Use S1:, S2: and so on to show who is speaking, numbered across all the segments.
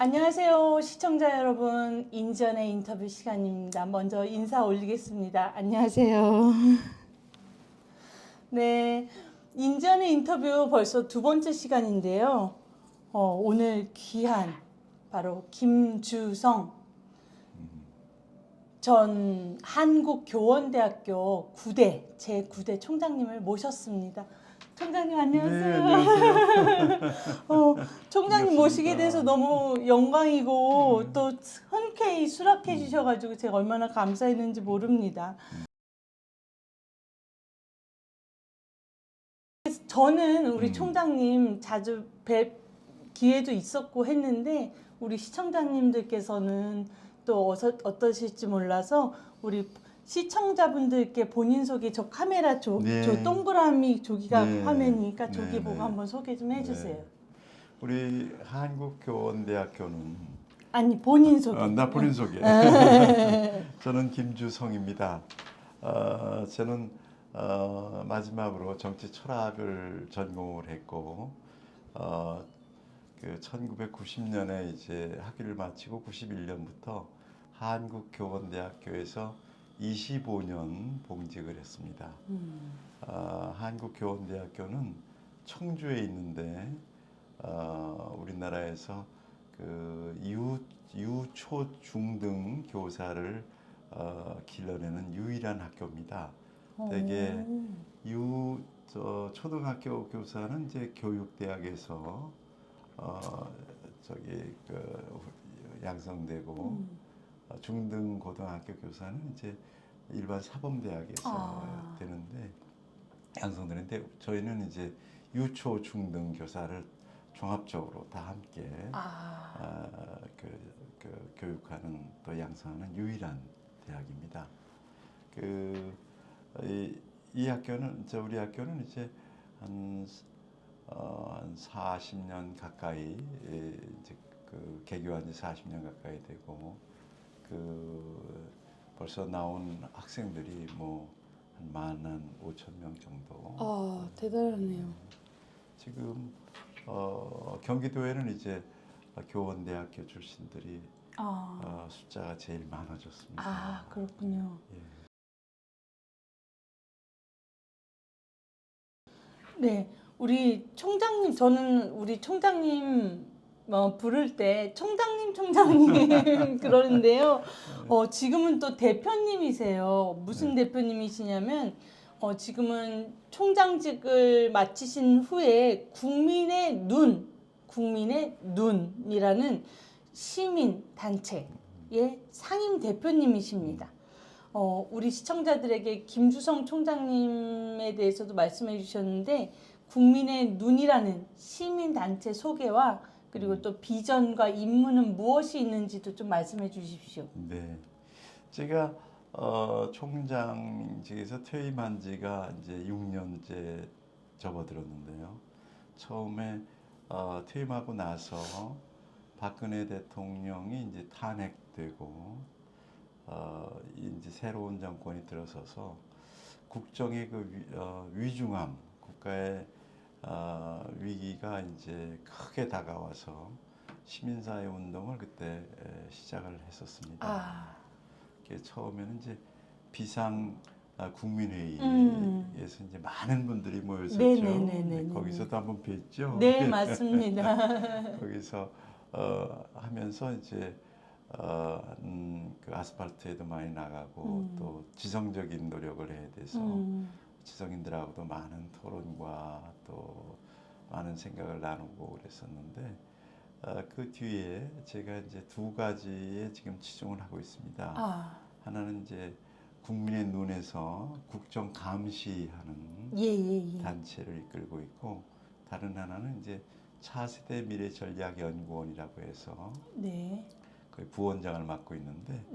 S1: 안녕하세요, 시청자 여러분. 인전의 인터뷰 시간입니다. 먼저 인사 올리겠습니다. 안녕하세요. 네, 인전의 인터뷰 벌써 두 번째 시간인데요. 오늘 귀한 바로 김주성 전 한국교원대학교 9대 제9대 총장님을 모셨습니다. 총장님 안녕하세요.
S2: 네, 안녕하세요.
S1: 총장님 모시게 돼서 너무 영광이고 또 흔쾌히 수락해 주셔가지고 제가 얼마나 감사했는지 모릅니다. 저는 우리 총장님 자주 뵐 기회도 있었고 했는데 우리 시청자님들께서는 또 어떠실지 몰라서 우리 시청자분들께 본인 소개, 저 카메라 저 동그라미 저기가 화면이니까 저기 보고 한번 소개 좀 해주세요.
S2: 우리 한국교원대학교는
S1: 아니 본인 소개.
S2: 나 본인 소개. 저는 김주성입니다. 저는 마지막으로 정치 철학을 전공을 했고 그 1990년에 이제 학위를 마치고 91년부터 한국교원대학교에서 25년 봉직을 했습니다. 한국교원대학교는 청주에 있는데 우리나라에서 그 유초 중등 교사를 길러내는 유일한 학교입니다. 대개 초등학교 교사는 이제 교육대학에서 양성되고 중등 고등학교 교사는 이제 일반 사범대학에서 되는데 양성되는데 저희는 이제 유초 중등 교사를 종합적으로 다 함께 교육하는 또 양성하는 유일한 대학입니다. 이 학교는 우리 학교는 이제 한 40년 가까이 이제 개교한 지 40년 가까이 되고 벌써 나온 학생들이 뭐 한 15,000명 정도.
S1: 대단하네요.
S2: 지금 경기도에는 이제 교원대학교 출신들이 숫자가 제일 많아졌습니다.
S1: 그렇군요. 네, 우리 총장님, 저는 우리 총장님 부를 때 총장님 그러는데요. 지금은 또 대표님이세요. 무슨 대표님이시냐면 지금은 총장직을 마치신 후에 국민의 눈이라는 시민 단체의 상임 대표님이십니다. 우리 시청자들에게 김주성 총장님에 대해서도 말씀해 주셨는데 국민의 눈이라는 시민단체 소개와 그리고 또 비전과 임무는 무엇이 있는지도 좀 말씀해 주십시오.
S2: 네, 제가 총장직에서 퇴임한 지가 이제 6년째 접어들었는데요. 처음에 퇴임하고 나서 박근혜 대통령이 이제 탄핵되고 이제 새로운 정권이 들어서서 국정의 위중함, 국가의 위기가 이제 크게 다가와서 시민사회 운동을 그때 시작을 했었습니다. 처음에는 이제 비상 국민회의에서 이제 많은 분들이 모였었죠. 거기서도 한번 뵀죠.
S1: 네, 맞습니다.
S2: 거기서 하면서 이제 그 아스팔트에도 많이 나가고 또 지성적인 노력을 해야 돼서 지성인들하고도 많은 토론과 또 많은 생각을 나누고 그랬었는데 그 뒤에 제가 이제 두 가지에 지금 치중을 하고 있습니다. 하나는 이제 국민의 눈에서 국정 감시하는 단체를 이끌고 있고 다른 하나는 이제 차세대 미래전략연구원이라고 해서 거의 부원장을 맡고 있는데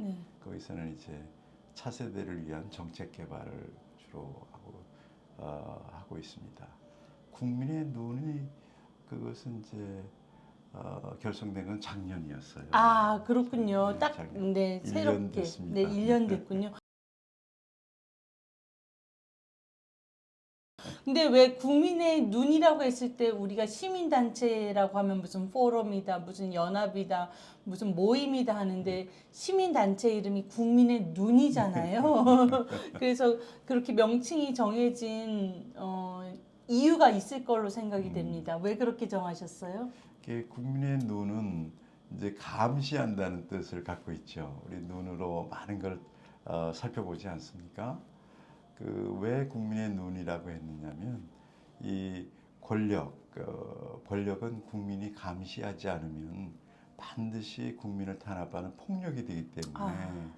S2: 거기서는 이제 차세대를 위한 정책 개발을 주로 하고 있습니다. 국민의 눈이 그것은 이제 결성된 건 작년이었어요.
S1: 그렇군요. 딱
S2: 작년.
S1: 새롭게
S2: 1년 됐습니다.
S1: 네, 1년 됐군요. 근데 왜 국민의 눈이라고 했을 때 우리가 시민단체라고 하면 무슨 포럼이다, 무슨 연합이다, 무슨 모임이다 하는데 시민단체 이름이 국민의 눈이잖아요. 그래서 그렇게 명칭이 정해진 이유가 있을 걸로 생각이 됩니다. 왜 그렇게 정하셨어요?
S2: 국민의 눈은 이제 감시한다는 뜻을 갖고 있죠. 우리 눈으로 많은 걸 살펴보지 않습니까? 왜 국민의 눈이라고 했느냐면 이 권력은 국민이 감시하지 않으면 반드시 국민을 탄압하는 폭력이 되기 때문에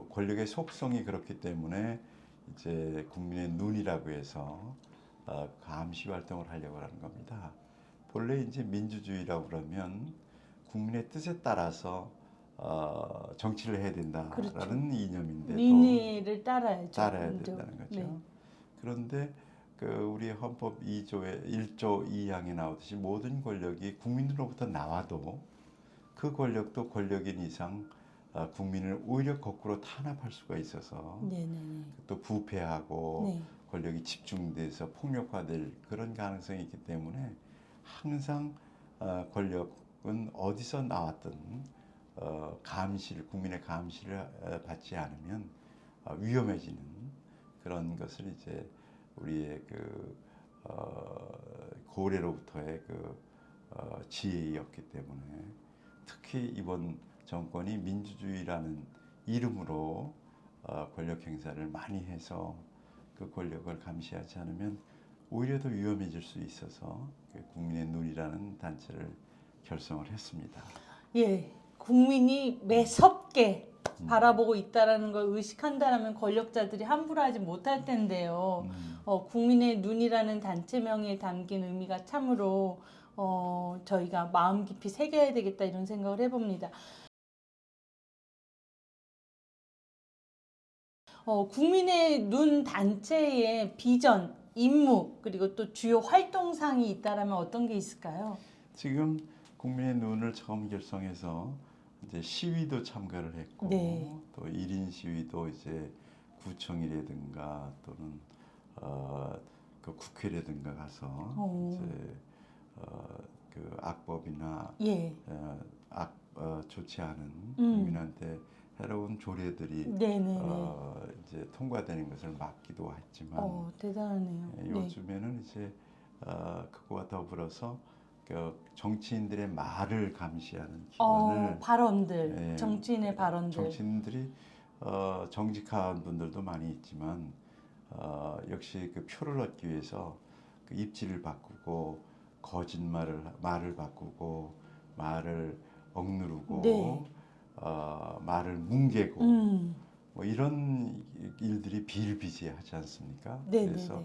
S2: 권력의 속성이 그렇기 때문에 이제 국민의 눈이라고 해서 감시 활동을 하려고 하는 겁니다. 본래 이제 민주주의라고 그러면 국민의 뜻에 따라서 정치를 해야 된다라는
S1: 그렇죠.
S2: 이념인데도
S1: 민의를 따라야
S2: 된다는 거죠.
S1: 네.
S2: 그런데 우리 헌법 2조의 1조 2항에 나오듯이 모든 권력이 국민으로부터 나와도 그 권력도 권력인 이상 국민을 오히려 거꾸로 탄압할 수가 있어서
S1: 네네네.
S2: 또 부패하고
S1: 네.
S2: 권력이 집중돼서 폭력화될 그런 가능성이 있기 때문에 항상 권력은 어디서 나왔든 국민의 감시를 받지 않으면 위험해지는 그런 것을 이제 우리의 고래로부터의 지혜였기 때문에 특히 이번 정권이 민주주의라는 이름으로 권력 행사를 많이 해서 그 권력을 감시하지 않으면 오히려 더 위험해질 수 있어서 국민의 눈이라는 단체를 결성을 했습니다.
S1: 예, 국민이 매섭게 바라보고 있다라는 걸 의식한다라면 권력자들이 함부로 하지 못할 텐데요. 국민의 눈이라는 단체명에 담긴 의미가 참으로 저희가 마음 깊이 새겨야 되겠다 이런 생각을 해봅니다. 국민의 눈 단체의 비전, 임무 그리고 또 주요 활동상이 있다라면 어떤 게 있을까요?
S2: 지금 국민의 눈을 처음 결성해서 이제 시위도 참가를 했고
S1: 네.
S2: 또 1인 시위도 이제 구청이라든가 또는 국회라든가 가서 이제 악법이나
S1: 예.
S2: 좋지 않은 국민한테 해로운 조례들이 이제 통과되는 것을 막기도 했지만
S1: 대단하네요.
S2: 요즘에는 이제 그거와 더불어서 정치인들의 말을 감시하는 기관을
S1: 발언들, 정치인의 발언들.
S2: 정치인들이 정직한 분들도 많이 있지만 역시 표를 얻기 위해서 입지를 바꾸고 말을 바꾸고 말을 억누르고 말을 뭉개고 뭐 이런 일들이 비일비재하지 않습니까? 그래서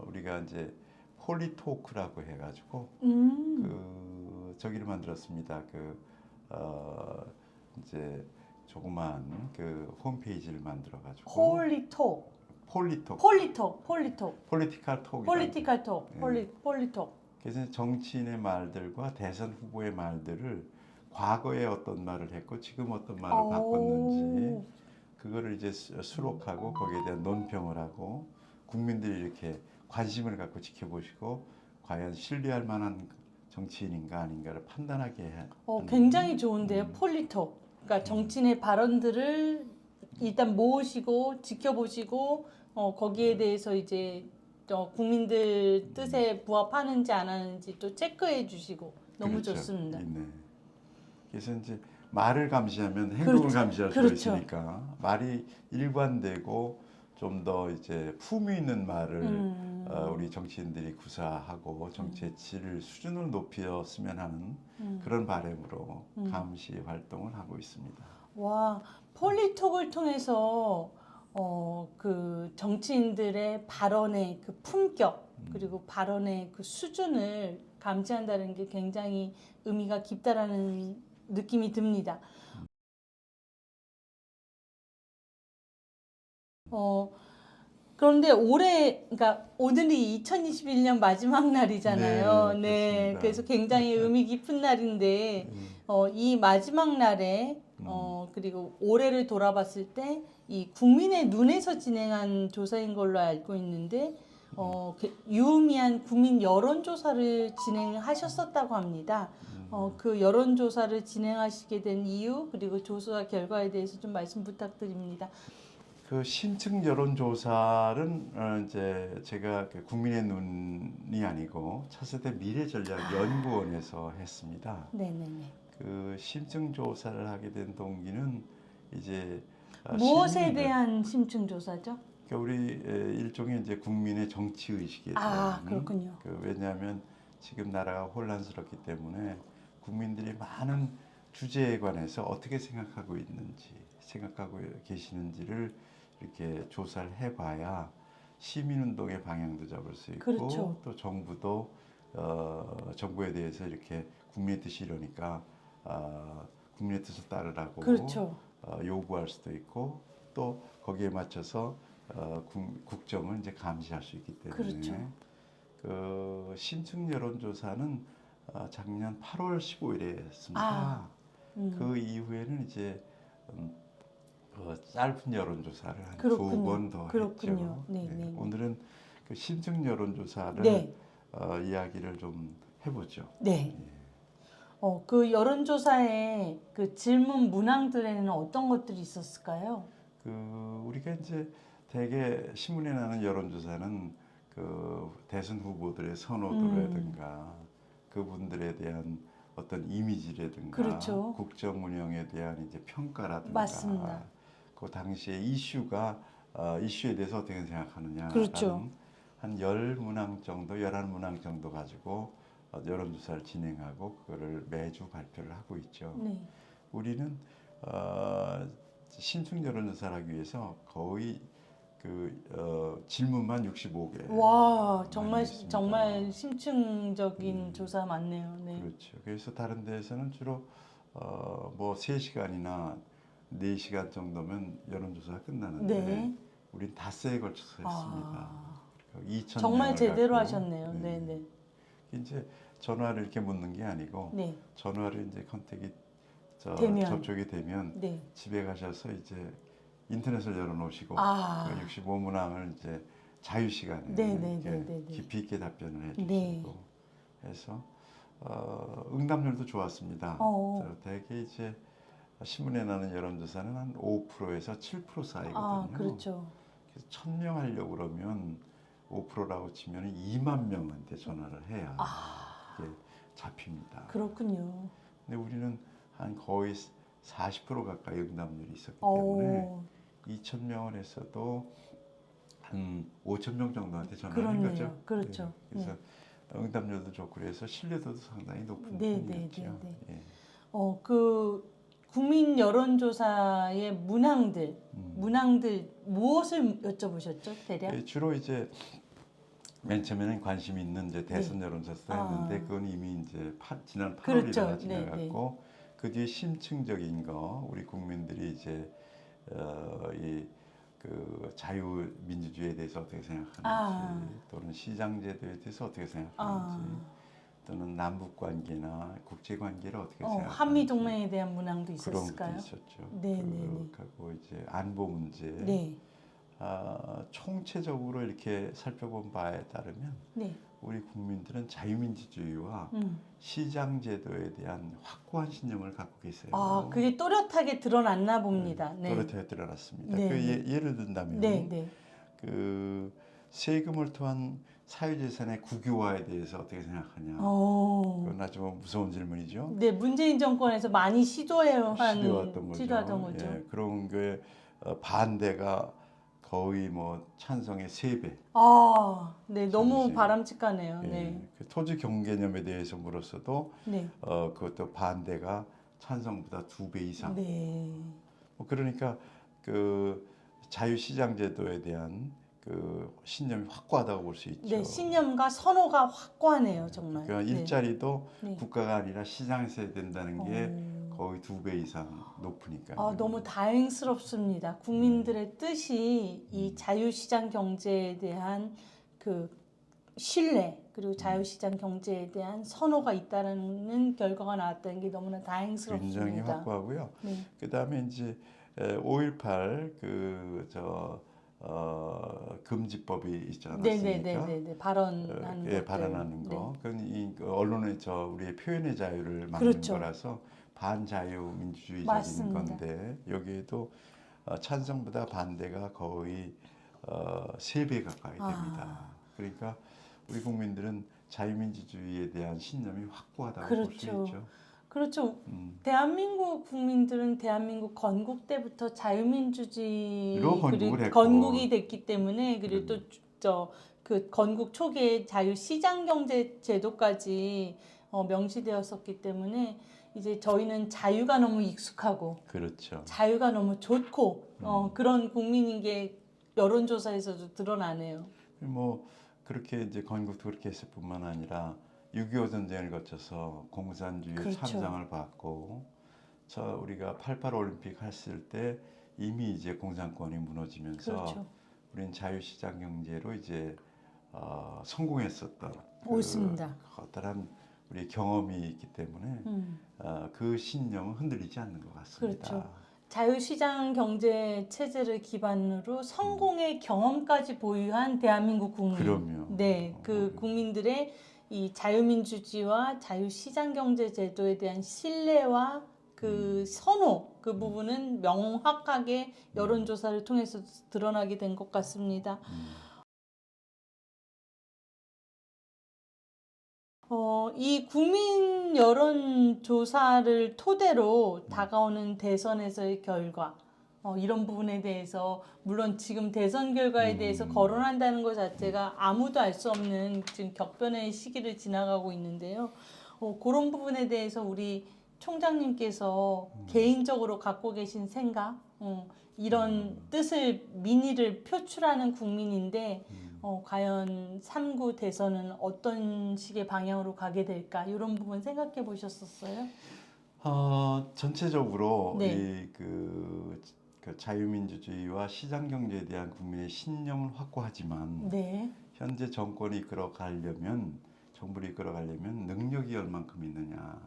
S2: 우리가 이제 폴리토크라고 해가지고 저기를 만들었습니다. 이제 조그만 홈페이지를 만들어가지고 폴리톡 그래서 정치인의 말들과 대선 후보의 말들을 과거에 어떤 말을 했고 지금 어떤 말을 바꿨는지 그거를 이제 수록하고 거기에 대한 논평을 하고 국민들이 이렇게 관심을 갖고 지켜보시고 과연 신뢰할 만한 정치인인가 아닌가를 판단하게 하는
S1: 굉장히 좋은데요. 폴리톡. 그러니까 정치인의 발언들을 일단 모으시고 지켜보시고 거기에 대해서 이제 국민들 뜻에 부합하는지 안 하는지 또 체크해 주시고 너무
S2: 그렇죠.
S1: 좋습니다.
S2: 네. 그래서 이제 말을 감시하면 행동을 감시할 수가 있으니까 말이 일관되고 좀 더 이제 품위 있는 말을 우리 정치인들이 구사하고 정치의 질을 수준을 높였으면 하는 그런 바람으로 감시 활동을 하고 있습니다.
S1: 와, 폴리톡을 통해서 정치인들의 발언의 품격 그리고 발언의 수준을 감시한다는 게 굉장히 의미가 깊다라는 느낌이 듭니다. 그런데 그러니까 오늘이 2021년 마지막 날이잖아요.
S2: 네,
S1: 그래서 굉장히 의미 깊은 날인데 이 마지막 날에 그리고 올해를 돌아봤을 때 이 국민의 눈에서 진행한 조사인 걸로 알고 있는데 유의미한 국민 여론조사를 진행하셨었다고 합니다. 그 여론조사를 진행하시게 된 이유 그리고 조사 결과에 대해서 좀 말씀 부탁드립니다.
S2: 그 심층 여론조사는 이제 제가 그 국민의 눈이 아니고 차세대 미래전략연구원에서 했습니다.
S1: 네네네.
S2: 그 심층 조사를 하게 된 동기는 이제
S1: 무엇에
S2: 시민들,
S1: 대한 심층 조사죠?
S2: 그러니까 우리 일종의 이제 국민의 정치 의식에 대한
S1: 그렇군요.
S2: 왜냐하면 지금 나라가 혼란스럽기 때문에 국민들이 많은 주제에 관해서 어떻게 생각하고 있는지 생각하고 계시는지를 이렇게 조사를 해봐야 시민운동의 방향도 잡을 수 있고
S1: 그렇죠.
S2: 또 정부도 정부에 대해서 이렇게 국민의 뜻이 이러니까 국민의 뜻을 따르라고
S1: 그렇죠.
S2: 요구할 수도 있고 또 거기에 맞춰서 국정을 이제 감시할 수 있기 때문에
S1: 그렇죠.
S2: 그 심층 여론조사는 작년 8월 15일에 했습니다. 그 이후에는 이제 짧은 여론조사를 한 두 번 더 했죠.
S1: 네, 네, 네.
S2: 오늘은 그 심층 여론조사를
S1: 네.
S2: 이야기를 좀 해보죠.
S1: 네. 그 여론조사의 그 질문 문항들에는 어떤 것들이 있었을까요?
S2: 우리가 이제 대개 신문에 나는 여론조사는 그 대선 후보들의 선호도라든가 그분들에 대한 어떤 이미지라든가
S1: 그렇죠.
S2: 국정 운영에 대한 이제 평가라든가
S1: 맞습니다.
S2: 그 당시의 이슈에 대해서 어떻게 생각하느냐
S1: 그렇죠.
S2: 한 10문항 정도, 11문항 정도 가지고 여론조사를 진행하고 그거를 매주 발표를 하고 있죠.
S1: 네.
S2: 우리는 심층 여론조사를 하기 위해서 거의 질문만 65개.
S1: 와, 정말
S2: 했습니다.
S1: 정말 심층적인 조사 맞네요. 네.
S2: 그렇죠. 그래서 다른 데에서는 주로 뭐 3시간이나 4시간 정도면 여론조사가 끝나는데
S1: 네.
S2: 우린 닷새에 걸쳐서 했습니다. 2,000
S1: 정말
S2: 명을
S1: 제대로
S2: 갖고,
S1: 하셨네요. 네, 네.
S2: 이제 전화를 이렇게 묻는 게 아니고
S1: 네.
S2: 전화를 이제 컨택이
S1: 되면.
S2: 접촉이 되면
S1: 네.
S2: 집에 가셔서 이제 인터넷을 열어놓으시고 65문항을 이제 자유 시간에
S1: 네, 네,
S2: 이렇게
S1: 네, 네, 네.
S2: 깊이 있게 답변을 해주시고
S1: 네.
S2: 해서 응답률도 좋았습니다. 대개 이제 신문에 나는 여론조사는 한 5%에서 7% 사이거든요.
S1: 그렇죠.
S2: 그래서 1,000명 하려고 그러면 5%라고 치면 2만 명한테 전화를 해야 이게 잡힙니다.
S1: 그렇군요.
S2: 근데 우리는 한 거의 40% 가까이 응답률이 있었기 때문에 2,000명을 했어도 한 5,000명 정도한테 전화를 한 거죠.
S1: 그렇죠.
S2: 그래서 응답률도 좋고 그래서 신뢰도도 상당히 높은
S1: 네,
S2: 편이었죠.
S1: 네, 네, 네.
S2: 예.
S1: 그 국민 여론조사의 문항들 무엇을 여쭤보셨죠, 대략?
S2: 주로 이제 맨 처음에는 관심 있는 이제 대선 여론조사도 했는데 그건 이미 이제 지난 8월이나
S1: 그렇죠.
S2: 지나갔고 그 뒤에 심층적인 거 우리 국민들이 이제 그 자유민주주의에 대해서 어떻게 생각하는지 또는 시장제도에 대해서 어떻게 생각하는지 또는 남북관계나 국제관계를 어떻게 생각하는지
S1: 한미 동맹에 대한 문항도
S2: 그런
S1: 있었을까요?
S2: 것도 있었죠.
S1: 네.
S2: 그리고 이제 안보 문제
S1: 네.
S2: 총체적으로 이렇게 살펴본 바에 따르면
S1: 네.
S2: 우리 국민들은 자유민주주의와 시장제도에 대한 확고한 신념을 갖고 계세요.
S1: 그게 또렷하게 드러났나 봅니다. 네.
S2: 또렷하게 드러났습니다.
S1: 네,
S2: 예를 든다면 그 세금을 통한 사유재산의 국유화에 대해서 어떻게 생각하냐? 그건 아주 무서운 질문이죠.
S1: 네, 문재인 정권에서 많이
S2: 시도했던
S1: 거죠.
S2: 예, 그런 게 반대가 거의 뭐 찬성의 3배.
S1: 네, 너무 바람직하네요.
S2: 예,
S1: 네.
S2: 그 토지 경개념에 대해서 물었어도
S1: 네.
S2: 그것도 반대가 찬성보다 2배 이상.
S1: 네.
S2: 그러니까 그 자유시장제도에 대한 그 신념이 확고하다고 볼 수 있죠.
S1: 네, 신념과 선호가 확고하네요, 정말.
S2: 그러니까 일자리도
S1: 네.
S2: 국가가 아니라 시장에서 해야 된다는 게 거의 2배 이상 높으니까요.
S1: 너무 다행스럽습니다. 국민들의 뜻이 이 자유시장 경제에 대한 그 신뢰 그리고 자유시장 경제에 대한 선호가 있다는 결과가 나왔다는 게 너무나 다행스럽습니다.
S2: 굉장히 확고하고요.
S1: 네.
S2: 그다음에 이제 5.18 금지법이 있지 않았습니까?
S1: 네네네네 발언하는
S2: 예,
S1: 것들.
S2: 발언하는 거. 그건 그 언론의 우리의 표현의 자유를 막는
S1: 그렇죠.
S2: 거라서 반자유민주주의적인
S1: 맞습니다.
S2: 건데 여기에도 찬성보다 반대가 거의 3배 가까이 됩니다. 그러니까 우리 국민들은 자유민주주의에 대한 신념이 확고하다고 볼 수
S1: 그렇죠.
S2: 있죠.
S1: 그렇죠. 대한민국 국민들은 대한민국 건국 때부터 자유민주주의로
S2: 건국을 했고.
S1: 건국이 됐기 때문에 그리고
S2: 그럼요.
S1: 또 그 건국 초기에 자유시장경제 제도까지 명시되었었기 때문에 이제 저희는 자유가 너무 익숙하고
S2: 그렇죠.
S1: 자유가 너무 좋고 그런 국민인 게 여론조사에서도 드러나네요.
S2: 뭐 그렇게 이제 건국도 그렇게 했을 뿐만 아니라 6.25 전쟁을 거쳐서 공산주의의
S1: 그렇죠.
S2: 참상을 받고 우리가 88 올림픽 했을 때 이미 이제 공산권이 무너지면서
S1: 그렇죠.
S2: 우리는 자유시장 경제로 이제 성공했었던
S1: 옳습니다.
S2: 어떠한 우리 경험이 있기 때문에 그 신념은 흔들리지 않는 것 같습니다.
S1: 그렇죠. 자유시장 경제 체제를 기반으로 성공의 경험까지 보유한 대한민국 국민.
S2: 그럼요.
S1: 네, 그 국민들의 이 자유민주주의와 자유시장 경제 제도에 대한 신뢰와 그 선호 그 부분은 명확하게 여론조사를 통해서 드러나게 된 것 같습니다. 이 국민 여론조사를 토대로 다가오는 대선에서의 결과, 이런 부분에 대해서 물론 지금 대선 결과에 대해서 거론한다는 것 자체가 아무도 알 수 없는 지금 격변의 시기를 지나가고 있는데요. 그런 부분에 대해서 우리 총장님께서 개인적으로 갖고 계신 생각, 이런 뜻을 민의를 표출하는 국민인데 과연 3구 대선은 어떤 식의 방향으로 가게 될까 이런 부분 생각해 보셨었어요?
S2: 전체적으로
S1: 네.
S2: 그 자유민주주의와 시장경제에 대한 국민의 신념은 확고하지만
S1: 네.
S2: 현재 정권이 이끌어가려면 정부를 이끌어가려면 능력이 얼만큼 있느냐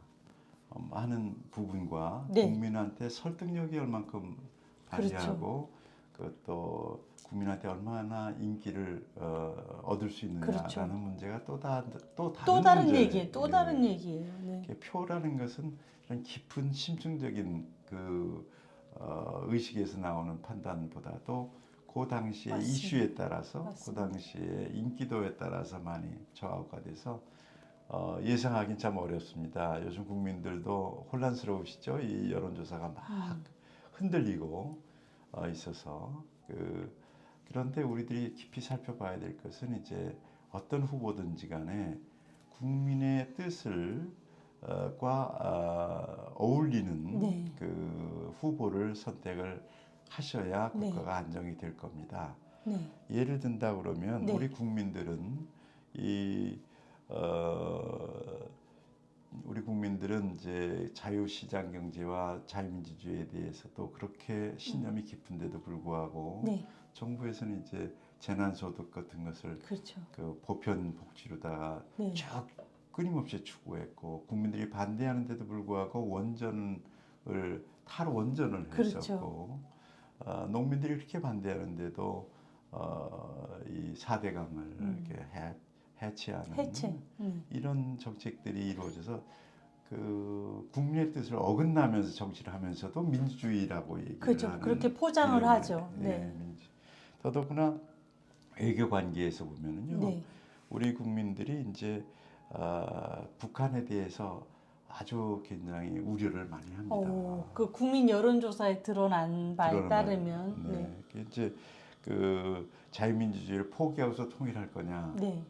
S2: 하는 부분과
S1: 네.
S2: 국민한테 설득력이 얼만큼 발휘하고 그것도 국민한테 얼마나 인기를 얻을 수 있느냐라는
S1: 그렇죠.
S2: 문제가 또
S1: 또 다른
S2: 문제예요.
S1: 얘기예요. 또 다른 얘기예요. 네.
S2: 이렇게 표라는 것은 이런 깊은 심층적인 의식에서 나오는 판단보다도 그 당시의
S1: 맞습니다.
S2: 이슈에 따라서
S1: 맞습니다.
S2: 그 당시의 인기도에 따라서 많이 좌우가 돼서 예상하기는 참 어렵습니다. 요즘 국민들도 혼란스러우시죠? 이 여론조사가 막 흔들리고 있어서 그런데 우리들이 깊이 살펴봐야 될 것은 이제 어떤 후보든지 간에 국민의 뜻을 어울리는
S1: 네.
S2: 그 후보를 선택을 하셔야
S1: 네.
S2: 국가가 안정이 될 겁니다.
S1: 네.
S2: 예를 든다 그러면
S1: 네.
S2: 우리 국민들은 우리 국민들은 이제 자유시장 경제와 자유민주주의에 대해서도 그렇게 신념이 깊은데도 불구하고
S1: 네.
S2: 정부에서는 이제 재난소득 같은 것을
S1: 그렇죠.
S2: 그 보편 복지로다가
S1: 네.
S2: 쭉 끊임없이 추구했고 국민들이 반대하는데도 불구하고 탈원전을
S1: 그렇죠.
S2: 했었고 농민들이 그렇게 반대하는데도 이 4대강을 이렇게 해체하는
S1: 해체.
S2: 이런 정책들이 이루어져서 그 국민의 뜻을 어긋나면서 정치를 하면서도 민주주의라고 얘기를
S1: 그렇죠.
S2: 하는
S1: 그렇게 포장을
S2: 이런,
S1: 하죠. 네.
S2: 더더구나 외교 관계에서 보면은요.
S1: 네.
S2: 우리 국민들이 이제 북한에 대해서 아주 굉장히 우려를 많이 합니다.
S1: 그 국민 여론조사에 드러난 바에
S2: 드러난
S1: 따르면
S2: 바에.
S1: 네.
S2: 이제 그 자유민주주의를 포기하고서 통일할 거냐?
S1: 네.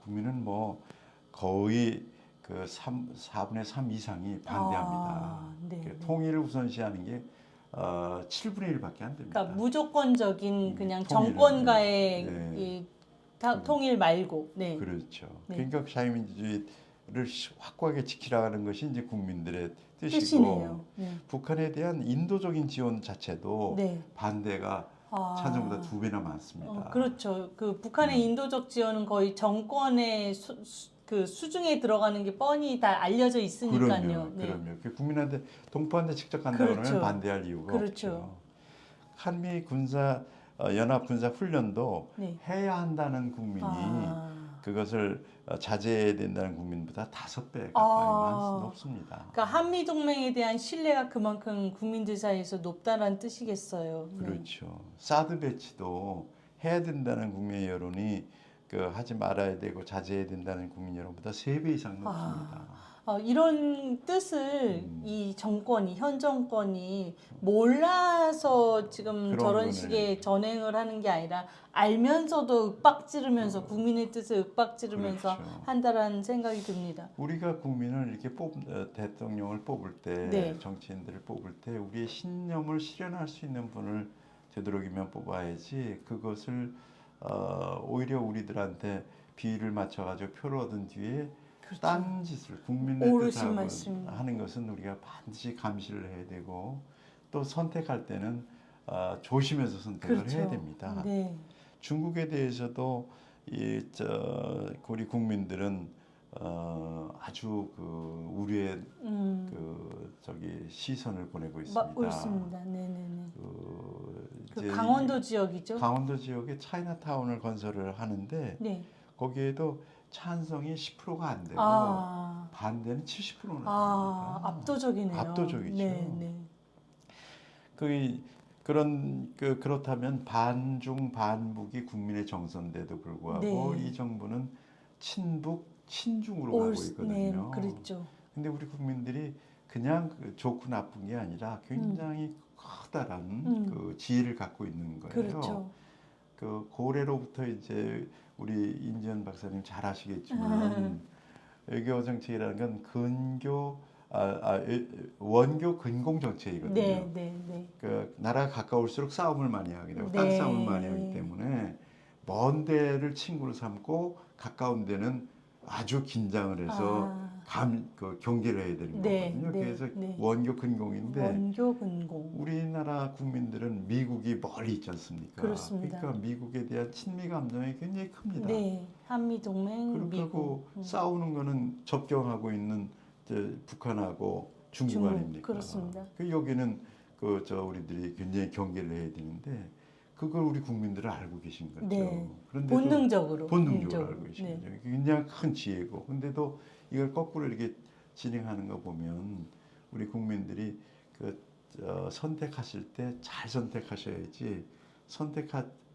S2: 국민은 뭐 거의 그 4분의 3 이상이 반대합니다.
S1: 네.
S2: 그러니까 통일을 우선시하는 게 7분의 1밖에 안 됩니다.
S1: 그러니까 무조건적인 그냥
S2: 통일을,
S1: 정권과의
S2: 네.
S1: 이 통일 말고. 네.
S2: 그렇죠.
S1: 네.
S2: 그러니까 자유민주주의를 확고하게 지키라는 것이 이제 국민들의 뜻이고
S1: 뜻이네요. 네.
S2: 북한에 대한 인도적인 지원 자체도
S1: 네.
S2: 반대가 찬성보다 2배나 많습니다.
S1: 그렇죠. 그 북한의 인도적 지원은 거의 정권의 그 수중에 들어가는 게 뻔히 다 알려져 있으니까요.
S2: 그럼요.
S1: 네.
S2: 그럼요. 그 국민한테 동포한테 직접 간다
S1: 그렇죠.
S2: 그러면 반대할 이유가
S1: 그렇죠.
S2: 없죠. 한미 군사 연합 군사 훈련도
S1: 네.
S2: 해야 한다는 국민이 그것을 자제해야 된다는 국민보다 5배 가까이 높습니다.
S1: 그러니까 한미 동맹에 대한 신뢰가 그만큼 국민들 사이에서 높다는 뜻이겠어요. 네.
S2: 그렇죠. 사드 배치도 해야 된다는 국민의 여론이 하지 말아야 되고 자제해야 된다는 국민 여론보다 3배 이상 높습니다.
S1: 이런 뜻을 이 정권이 현 정권이 몰라서 지금 저런
S2: 거는,
S1: 식의 전행을 하는 게 아니라 알면서도 윽박지르면서 국민의 뜻을 윽박지르면서
S2: 그렇죠.
S1: 한다라는 생각이 듭니다.
S2: 우리가 국민을 이렇게 대통령을 뽑을 때,
S1: 네.
S2: 정치인들을 뽑을 때 우리의 신념을 실현할 수 있는 분을 되도록이면 뽑아야지 그것을 오히려 우리들한테 비위를 맞춰가지고 표를 얻은 뒤에
S1: 그렇죠.
S2: 딴 짓을 국민의
S1: 옳으신
S2: 뜻하고
S1: 말씀입니다.
S2: 하는 것은 우리가 반드시 감시를 해야 되고 또 선택할 때는 조심해서 선택을
S1: 그렇죠.
S2: 해야 됩니다.
S1: 네.
S2: 중국에 대해서도 우리 국민들은 아주 우려의 시선을 보내고 있습니다.
S1: 옳습니다. 네네네.
S2: 이제
S1: 강원도 지역이죠.
S2: 강원도 지역에 차이나타운을 건설을 하는데
S1: 네.
S2: 거기에도 찬성이 10%가 안 되고 반대는 70%나 됩니다.
S1: 압도적이네요.
S2: 압도적이죠.
S1: 네, 네.
S2: 그렇다면 반중 반북이 국민의 정서인데도 불구하고
S1: 네.
S2: 이 정부는 친북 친중으로 가고 있거든요.
S1: 네, 그렇죠.
S2: 근데 우리 국민들이 그냥 좋고 나쁜 게 아니라 굉장히 커다란 지혜를 갖고 있는 거예요.
S1: 그렇죠.
S2: 고래로부터 이제 우리 인지연 박사님 잘 아시겠지만 외교 정책이라는 건 원교 근공 정책이거든요.
S1: 네, 네, 네.
S2: 나라가 가까울수록 싸움을 많이 하게 되고 땅
S1: 네.
S2: 싸움을 많이 하기 때문에 먼 데를 친구로 삼고 가까운 데는 아주 긴장을 해서 경계를 해야 되는
S1: 네,
S2: 거거든요.
S1: 네,
S2: 그래서
S1: 네.
S2: 원교 근공인데
S1: 원교 근공.
S2: 우리나라 국민들은 미국이 멀리 있지 않습니까?
S1: 그렇습니다.
S2: 그러니까 미국에 대한 친미 감정이 굉장히 큽니다.
S1: 네, 한미 동맹,
S2: 그리고
S1: 미국.
S2: 싸우는 거는 접경하고 있는 북한하고 중국
S1: 중국,
S2: 아닙니까?
S1: 그렇습니다.
S2: 여기는 우리들이 굉장히 경계를 해야 되는데 그걸 우리 국민들은 알고 계신 거죠.
S1: 네.
S2: 그런데도
S1: 본능적으로
S2: 알고 계신
S1: 네.
S2: 거죠. 굉장히 큰 지혜고, 근데도 이걸 거꾸로 이렇게 진행하는 거 보면 우리 국민들이 선택하실 때 잘 선택하셔야지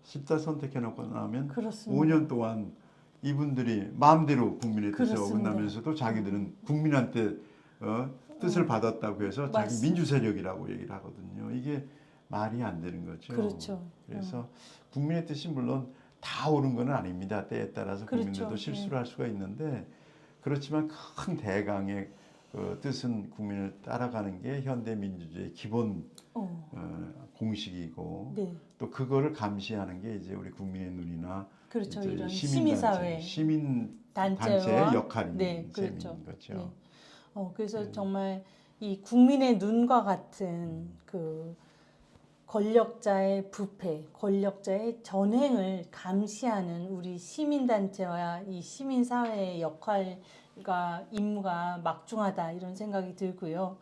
S2: 실제 선택해놓고 나면
S1: 그렇습니다.
S2: 5년 동안 이분들이 마음대로 국민의 뜻을
S1: 그렇습니다.
S2: 어긋나면서도 자기들은 국민한테 뜻을 받았다고 해서 자기
S1: 맞습니다.
S2: 민주 세력이라고 얘기를 하거든요. 이게 말이 안 되는 거죠.
S1: 그렇죠.
S2: 그래서 국민의 뜻이 물론 다 옳은 건 아닙니다. 때에 따라서
S1: 그렇죠.
S2: 국민들도 실수를 할 수가 있는데 그렇지만 큰 대강의 뜻은 국민을 따라가는 게 현대 민주주의의 기본 공식이고
S1: 네.
S2: 또 그거를 감시하는 게 이제 우리 국민의 눈이나
S1: 그렇죠.
S2: 이제
S1: 이런
S2: 시민단체,
S1: 시민사회
S2: 시민단체의 역할인
S1: 네, 그렇죠.
S2: 셈인 거죠.
S1: 네. 그래서 정말 이 국민의 눈과 같은 권력자의 부패, 권력자의 전횡을 감시하는 우리 시민단체와 이 시민사회의 역할과 임무가 막중하다 이런 생각이 들고요.